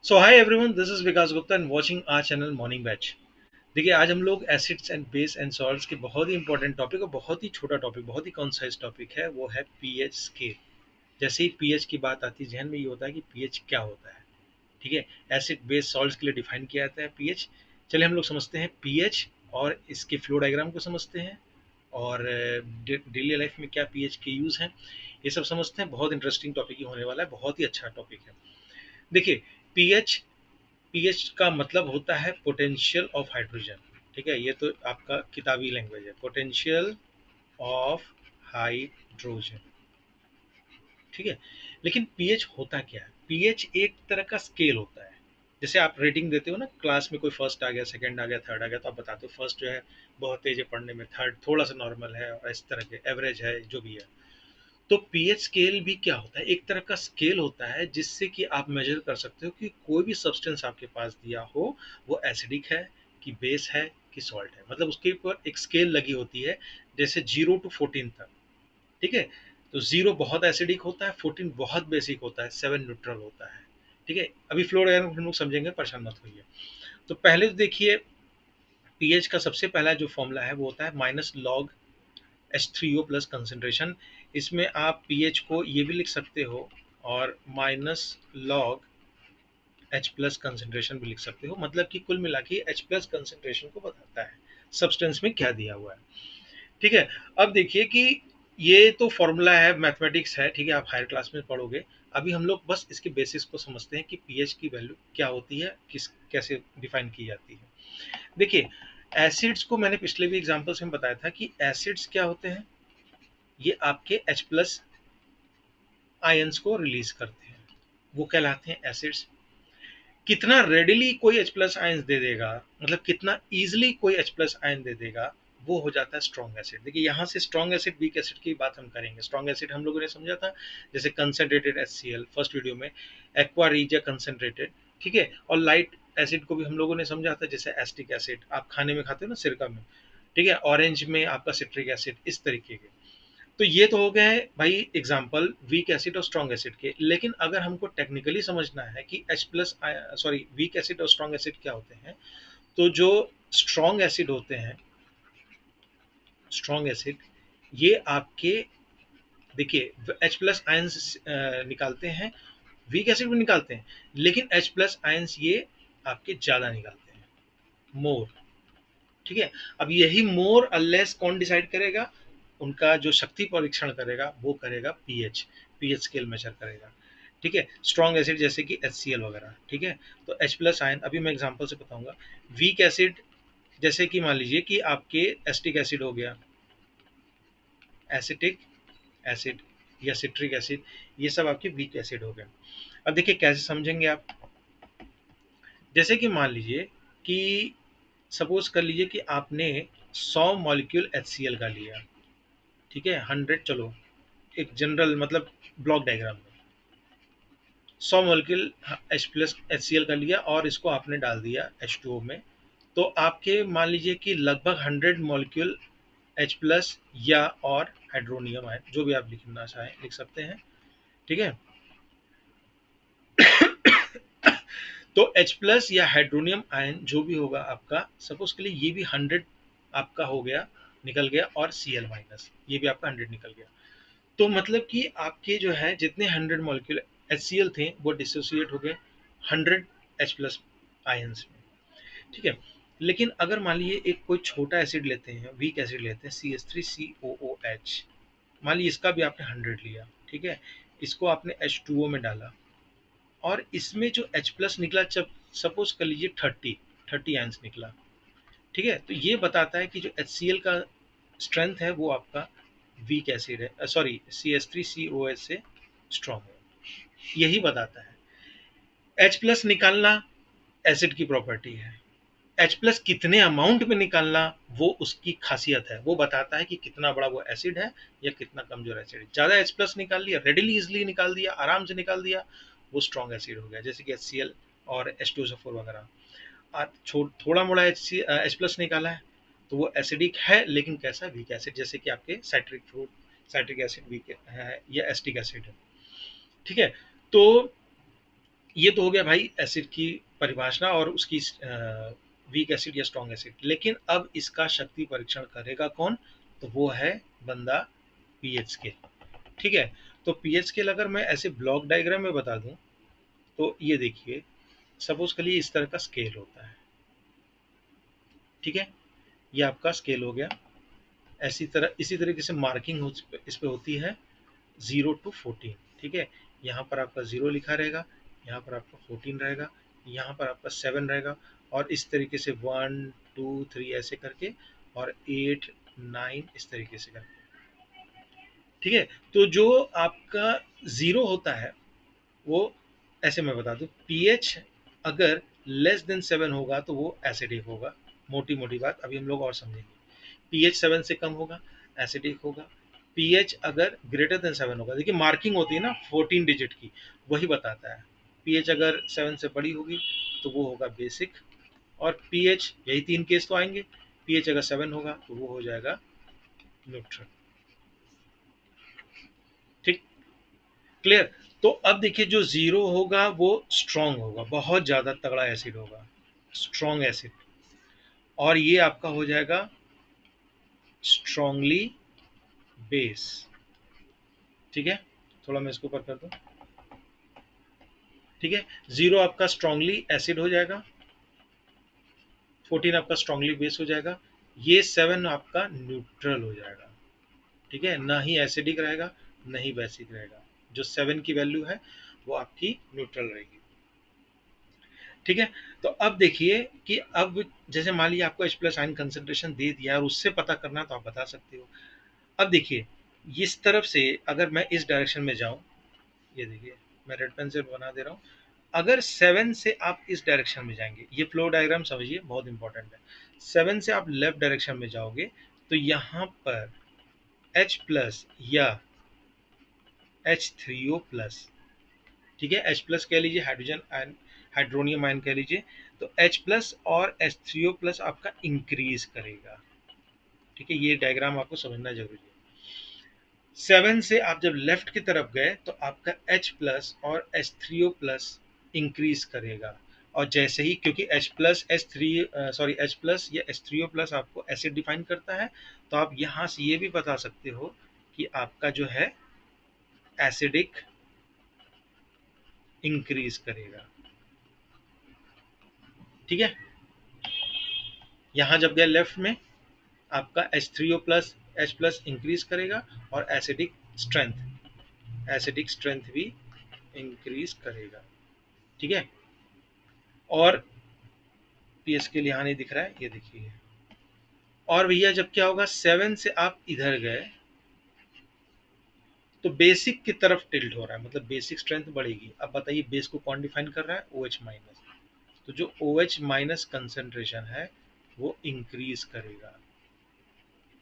So hi everyone, this is Vikas Gupta and watching our channel morning batch. देखिए, आज हम लोग acids and base and salts के बहुत ही इंपॉर्टेंट टॉपिक और बहुत ही छोटा टॉपिक, बहुत ही कॉन्साइज टॉपिक है, वो है पीएच स्केल। जैसे ही पीएच की बात आती है जहन में ये होता है कि पीएच क्या होता है। ठीक है, एसिड बेस सॉल्ट्स के लिए डिफाइन किया जाता है पीएच। चलिए हम लोग समझते हैं पीएच और इसके फ्लो डायग्राम को समझते हैं, और डेली लाइफ में क्या पीएच के यूज हैं ये सब समझते हैं। बहुत इंटरेस्टिंग टॉपिक ही होने वाला है, बहुत ही अच्छा टॉपिक है। देखिए, पीएच पीएच का मतलब होता है पोटेंशियल ऑफ हाइड्रोजन। ठीक है, ये तो आपका किताबी लैंग्वेज है, पोटेंशियल ऑफ हाइड्रोजन। ठीक है, लेकिन पीएच होता क्या है? पीएच एक तरह का स्केल होता है। जैसे आप रेटिंग देते हो ना, क्लास में कोई फर्स्ट आ गया, सेकंड आ गया, थर्ड आ गया, तो आप बताते हो फर्स्ट जो है बहुत तेज है पढ़ने में, थर्ड थोड़ा सा नॉर्मल है, और इस तरह के एवरेज है जो भी है। तो पीएच स्केल भी क्या होता है? एक तरह का स्केल होता है जिससे कि आप मेजर कर सकते हो कि कोई भी सब्सटेंस आपके पास दिया हो वो एसिडिक है कि बेस है कि सॉल्ट है। मतलब उसके ऊपर एक स्केल लगी होती है, जैसे 0 to 14 तक। ठीक है, तो 0 बहुत एसिडिक होता है, 14 बहुत बेसिक होता है, 7 न्यूट्रल होता है। ठीक है, अभी फ्लो डायग्राम हम लोग समझेंगे, परेशान मत होइए। तो पहले तो देखिए, पीएच का सबसे पहला जो फॉर्मूला है वो होता है minus log H3O plus concentration. इसमें आप पीएच को ये भी लिख सकते हो, और minus log H plus concentration भी लिख सकते हो। मतलब कि कुल मिला के H प्लस कंसेंट्रेशन को बताता है सब्सटेंस में क्या दिया हुआ है। ठीक है, अब देखिए कि ये तो फॉर्मूला है, मैथमेटिक्स है, ठीक है, आप हायर क्लास में पढ़ोगे। अभी हम लोग बस इसके बेसिस को समझते हैं कि पीएच की वैल्यू क्या होती है, किस कैसे डिफाइन की जाती है। देखिए, एसिड्स को मैंने पिछले भी एग्जांपल्स में बताया था कि एसिड्स क्या होते हैं। ये आपके H प्लस आयंस को रिलीज करते हैं, वो कहलाते हैं एसिड्स। कितना रेडिली कोई H प्लस आयंस दे देगा, मतलब कितना इजिली कोई H प्लस आयन दे देगा, वो हो जाता है स्ट्रॉन्ग एसिड। देखिए, यहाँ से स्ट्रॉन्ग एसिड वीक एसिड की बात हम करेंगे। स्ट्रॉन्ग एसिड हम लोगों ने समझा था, जैसे कंसेंट्रेटेड HCl फर्स्ट वीडियो में, एक्वा रीजिया कंसेंट्रेटेड। ठीक है, और लाइट एसिड को भी हम लोगों ने समझा था, जैसे एस्टिक एसिड आप खाने में खाते हो ना, सिरका में। ठीक है, ऑरेंज में आपका सिट्रिक एसिड, इस तरीके के। तो ये तो हो गए भाई एग्जाम्पल वीक एसिड और स्ट्रॉन्ग एसिड के। लेकिन अगर हमको टेक्निकली समझना है कि H plus sorry weak acid और स्ट्रॉन्ग एसिड क्या होते हैं, तो जो स्ट्रॉन्ग एसिड होते हैं, स्ट्रॉन्ग एसिड ये आपके, देखिए H प्लस आयंस निकालते हैं, वीक एसिड भी निकालते हैं, लेकिन H प्लस आयंस ये आपके ज्यादा निकालते हैं, मोर। ठीक है, अब यही मोर अलेस कौन डिसाइड करेगा? उनका जो शक्ति परीक्षण करेगा वो करेगा पीएच। पीएच स्केल मेजर करेगा। ठीक है, स्ट्रॉन्ग एसिड जैसे कि HCl वगैरह। ठीक है, तो H प्लस आयन अभी मैं एग्जांपल से बताऊंगा। वीक एसिड जैसे कि मान लीजिए कि आपके एस्टिक एसिड हो गया, एसिटिक एसिड या सिट्रिक एसिड, ये सब आपके वीक एसिड हो गए। अब देखिए कैसे समझेंगे आप। जैसे कि मान लीजिए कि सपोज कर लीजिए कि आपने 100 मॉलिक्यूल HCl का लिया। ठीक है, 100, चलो एक जनरल मतलब ब्लॉक डायग्राम में 100 मॉलिक्यूल H प्लस HCl का लिया और इसको आपने डाल दिया H2O में। तो आपके मान लीजिए कि लगभग 100 मॉलिक्यूल H प्लस या और हाइड्रोनियम है, जो भी आप लिखना चाहें लिख सकते हैं। ठीक है, तो H प्लस या हाइड्रोनियम आयन जो भी होगा आपका, सपोज के लिए ये भी 100 आपका हो गया, निकल गया, और Cl माइनस ये भी आपका 100 निकल गया। तो मतलब कि आपके जो है जितने 100 मॉलिक्यूल HCl थे वो डिसोसिएट हो गए 100 H प्लस आयंस में। ठीक है, लेकिन अगर मान लीजिए एक कोई छोटा एसिड लेते हैं, वीक एसिड लेते हैं, CH3COOH, मान लीजिए इसका भी आपने 100 लिया। ठीक है, इसको आपने H2O में डाला, और इसमें जो H प्लस निकला, जब सपोज कर लीजिए 30 आयंस निकला। ठीक है, तो ये बताता है कि जो HCl का स्ट्रेंथ है वो आपका वीक एसिड है, सॉरी CH3COH से स्ट्रॉन्ग है, यही बताता है। H प्लस निकालना एसिड की प्रॉपर्टी है, H प्लस कितने अमाउंट में निकालना वो उसकी खासियत है, वो बताता है कि कितना बड़ा वो एसिड है या कितना कमजोर एसिड है। ज्यादा H प्लस निकाल लिया, रेडिली इजिली निकाल दिया, आराम से निकाल दिया, वो स्ट्रॉन्ग एसिड हो गया, जैसे कि HCl और H2SO4 वगैरह। थोड़ा मोड़ा H प्लस निकाला है तो वो एसिडिक है, लेकिन कैसा? वीक एसिड, जैसे कि आपके citric fruit, citric acid weak है या एसिटिक एसिड है। ठीक है, तो ये तो हो गया भाई एसिड की परिभाषा और उसकी वीक एसिड या स्ट्रॉन्ग एसिड। लेकिन अब इसका शक्ति परीक्षण करेगा कौन? तो वो है बंदा पीएच स्केल। ठीक है, तो पीएच स्केल अगर मैं ऐसे ब्लॉक डायग्राम में बता दूं तो ये देखिए, सपोज करिए इस तरह का स्केल होता है। ठीक है, ये आपका स्केल हो गया। ऐसी तरह इसी तरीके से मार्किंग इस पे होती है 0 to 14। ठीक है, यहाँ पर आपका 0 लिखा रहेगा, यहाँ पर आपका 14 रहेगा, यहाँ पर आपका 7 रहेगा, और इस तरीके से 1 2 3 ऐसे करके, और 8 9 इस तरीके से करके। ठीक है, तो जो आपका 0 होता है वो, ऐसे मैं बता दूं, पीएच अगर लेस देन 7 होगा तो वो एसिडिक होगा। मोटी मोटी बात अभी हम लोग और समझेंगे। पीएच 7 से कम होगा एसिडिक होगा। पीएच अगर ग्रेटर देन 7 होगा, देखिए मार्किंग होती है ना 14 डिजिट की, वही बताता है। पीएच अगर 7 से बड़ी होगी तो वो होगा बेसिक, और पीएच, यही तीन केस तो आएंगे, पीएच अगर 7 होगा तो वो हो जाएगा न्यूट्रल। ठीक, क्लियर। तो अब देखिए जो 0 होगा वो स्ट्रॉन्ग होगा, बहुत ज्यादा तगड़ा एसिड होगा, स्ट्रॉन्ग एसिड। और ये आपका हो जाएगा स्ट्रॉन्गली बेस। ठीक है, थोड़ा मैं इसको ऊपर कर दूं। ठीक है, 0 आपका स्ट्रांगली एसिड हो जाएगा, 14 आपका स्ट्रांगली बेस हो जाएगा, ये 7 आपका न्यूट्रल हो जाएगा। ठीक है, ना ही एसिडिक रहेगा ना ही बेसिक रहेगा। जो 7 की वैल्यू है वो आपकी न्यूट्रल रहेगी। ठीक है, तो अब देखिए कि अब जैसे मान लीजिए आपको H प्लस आयन कंसेंट्रेशन दे दिया और उससे पता करना है तो आप बता सकते हो। अब देखिए इस तरफ से अगर मैं इस डायरेक्शन में जाऊं, ये देखिए मैं रेड पेन से बना दे रहा हूँ। अगर 7 से आप इस डायरेक्शन में जाएंगे, ये फ्लो डायग्राम समझिए, बहुत इंपॉर्टेंट है। 7 से आप लेफ्ट डायरेक्शन में जाओगे तो यहाँ पर H प्लस या H3O प्लस, ठीक है, H प्लस कह लीजिए, हाइड्रोजन आयन, हाइड्रोनियम आयन कह लीजिए, तो H प्लस और H3O प्लस आपका इंक्रीज करेगा। ठीक है, ये डायग्राम आपको समझना जरूरी है। 7 से आप जब लेफ्ट की तरफ गए तो आपका H प्लस और H3O प्लस इंक्रीज करेगा। और जैसे ही, क्योंकि H plus H3 sorry H plus या H3O प्लस आपको एसिड डिफाइन करता है, तो आप यहाँ से ये भी बता सकते हो कि आपका जो है एसिडिक इंक्रीज करेगा। ठीक है, यहाँ जब गए लेफ्ट में आपका H3O plus H plus increase करेगा, और एसिडिक स्ट्रेंथ भी इंक्रीज करेगा। ठीक है, और पीएस के लिए यहाँ नहीं दिख रहा है, ये देखिए। और भैया जब क्या होगा, 7 से आप इधर गए तो बेसिक की तरफ टिल्ट हो रहा है, मतलब बेसिक स्ट्रेंथ बढ़ेगी। अब बताइए बेस को कौन डिफाइन कर रहा है? OH minus. तो जो OH माइनस कंसेंट्रेशन है वो इंक्रीज करेगा।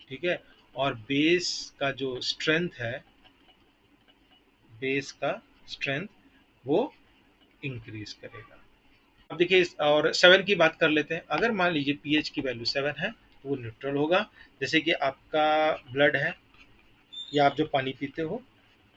ठीक है, और बेस का जो स्ट्रेंथ है, बेस का स्ट्रेंथ वो इंक्रीज करेगा। अब देखिए और 7 की बात कर लेते हैं। अगर मान लीजिए पीएच की वैल्यू 7 है तो वो न्यूट्रल होगा। जैसे कि आपका ब्लड है या आप जो पानी पीते हो,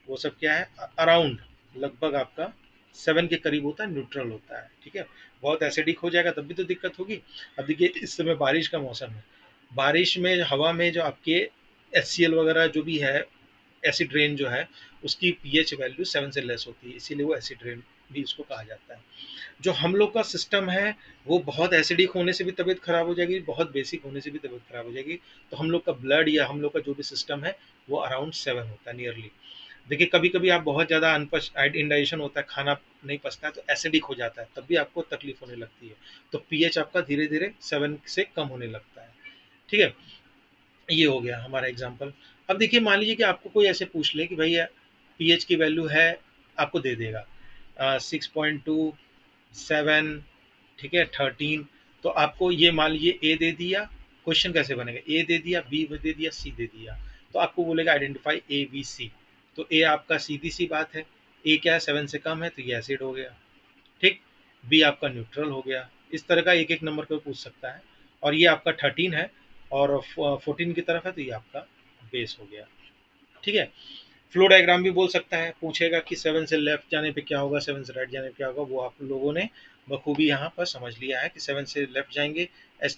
वो सब क्या है, अराउंड लगभग आपका 7 के करीब होता है, न्यूट्रल होता है। ठीक है, बहुत एसिडिक हो जाएगा तब भी तो दिक्कत होगी। अब देखिए इस समय बारिश का मौसम है, बारिश में हवा में जो आपके HCl वगैरह जो भी है, एसिड रेन जो है, उसकी पीएच वैल्यू 7 से लेस होती है, इसीलिए वो एसिड रेन भी इसको कहा जाता है। जो हम लोग का सिस्टम है वो बहुत एसिडिक होने से भी तबीयत खराब हो जाएगी, बहुत बेसिक होने से भी तबीयत खराब हो जाएगी। तो हम लोग का ब्लड या हम लोग का जो भी सिस्टम है वो अराउंड 7 होता है नियरली। देखिए कभी कभी आप बहुत ज़्यादा अनपच इंडाइजेशन होता है, खाना नहीं पचता है तो एसिडिक हो जाता है, तब भी आपको तकलीफ होने लगती है। तो पीएच आपका धीरे धीरे 7 से कम होने लगता है। ठीक है, ये हो गया हमारा एग्जाम्पल। अब देखिए मान लीजिए कि आपको कोई ऐसे पूछ ले कि भैया पीएच की वैल्यू है, आपको दे देगा 6.2, 7, ठीक है, 13। तो आपको ये मान लीजिए ए दे दिया, क्वेश्चन कैसे बनेगा, ए दे दिया, बी दे दिया, सी दे दिया, तो आपको बोलेगा आइडेंटिफाई ABC। तो ए आपका सीधी सी बात है, ए क्या है, 7 से कम है तो ये एसिड हो गया। ठीक, बी आपका न्यूट्रल हो गया। इस तरह का एक एक नंबर पर पूछ सकता है। और ये आपका 13 है और 14 की तरफ है तो ये आपका बेस हो गया। ठीक है, फ्लो डायग्राम भी बोल सकता है, पूछेगा कि 7 से लेफ्ट जाने पे क्या होगा, 7 से राइट जाने पे क्या होगा। वो आप लोगों ने बखूबी यहाँ पर समझ लिया है कि 7 से लेफ्ट जाएंगे, S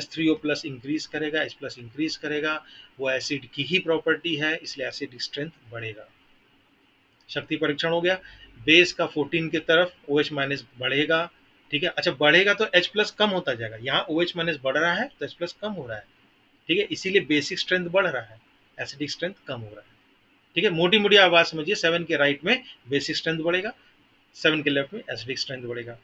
three O plus increase करेगा, एच प्लस इंक्रीज करेगा। वो एसिड की ही प्रॉपर्टी है, इसलिए एसिड स्ट्रेंथ बढ़ेगा। शक्ति परीक्षण हो गया। बेस का 14 की तरफ ओ एच माइनस बढ़ेगा। ठीक है, अच्छा बढ़ेगा तो एच प्लस कम होता जाएगा, यहाँ ओ एच माइनस बढ़ रहा है तो एच प्लस कम हो रहा है। ठीक है, इसीलिए बेसिक स्ट्रेंथ बढ़ रहा है, एसिडिक स्ट्रेंथ कम हो रहा है। ठीक है, मोटी मोटी आवाज समझिए, 7 के राइट में बेसिक स्ट्रेंथ बढ़ेगा, 7 के लेफ्ट में एसिडिक स्ट्रेंथ बढ़ेगा।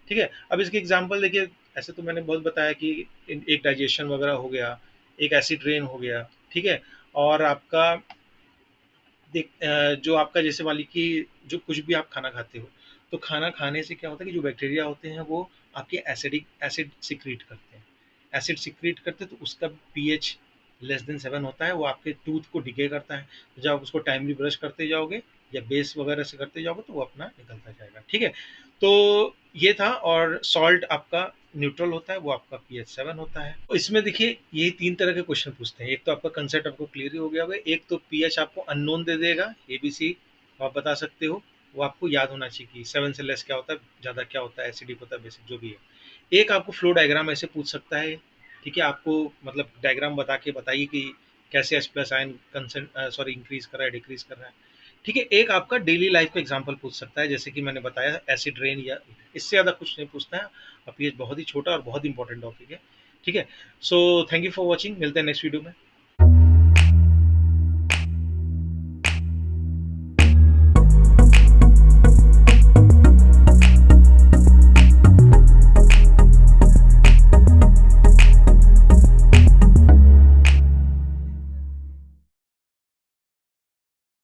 ठीक है, अब इसकी एग्जांपल देखिए। ऐसे तो मैंने बहुत बताया कि एक डाइजेशन वगैरह हो गया, एक एसिड रेन हो गया। ठीक है, और आपका जो आपका जैसे वाली कि जो कुछ भी आप खाना खाते हो, तो खाना खाने से क्या होता है कि जो बैक्टीरिया होते हैं वो आपके एसिड सिक्रीट करते हैं। एसिड सिक्रीट करते हैं तो उसका पीएच लेस देन 7 होता है, वो आपके टूथ को डिके करता है। तो जब आप उसको टाइमली ब्रश करते जाओगे या बेस वगैरह से करते जाओगे तो वो अपना निकलता जाएगा। ठीक है, तो ये था। और सॉल्ट आपका न्यूट्रल होता है, वो आपका pH 7 होता है। तो इसमें देखिए यही 3 तरह के क्वेश्चन पूछते हैं। एक तो आपका कंसेप्ट आपको क्लियर ही हो गया होगा, एक तो पीएच आपको अननोन दे देगा, एबीसी आप बता सकते हो, वो आपको याद होना चाहिए कि 7 से लेस क्या होता है, ज़्यादा क्या होता है, एसिडिक होता है, बेसिक जो भी है। एक आपको फ्लो डायग्राम ऐसे पूछ सकता है। ठीक है, आपको मतलब डायग्राम बता के बताइए कि कैसे H plus ion consent sorry increase कर रहा है, डिक्रीज कर रहा है। ठीक है, एक आपका डेली लाइफ का एग्जांपल पूछ सकता है, जैसे कि मैंने बताया एसिड रेन, या इससे ज़्यादा कुछ नहीं पूछता है। और पीएच बहुत ही छोटा और बहुत इंपॉर्टेंट टॉपिक है। ठीक है, so thank you for watching, मिलते हैं नेक्स्ट वीडियो में।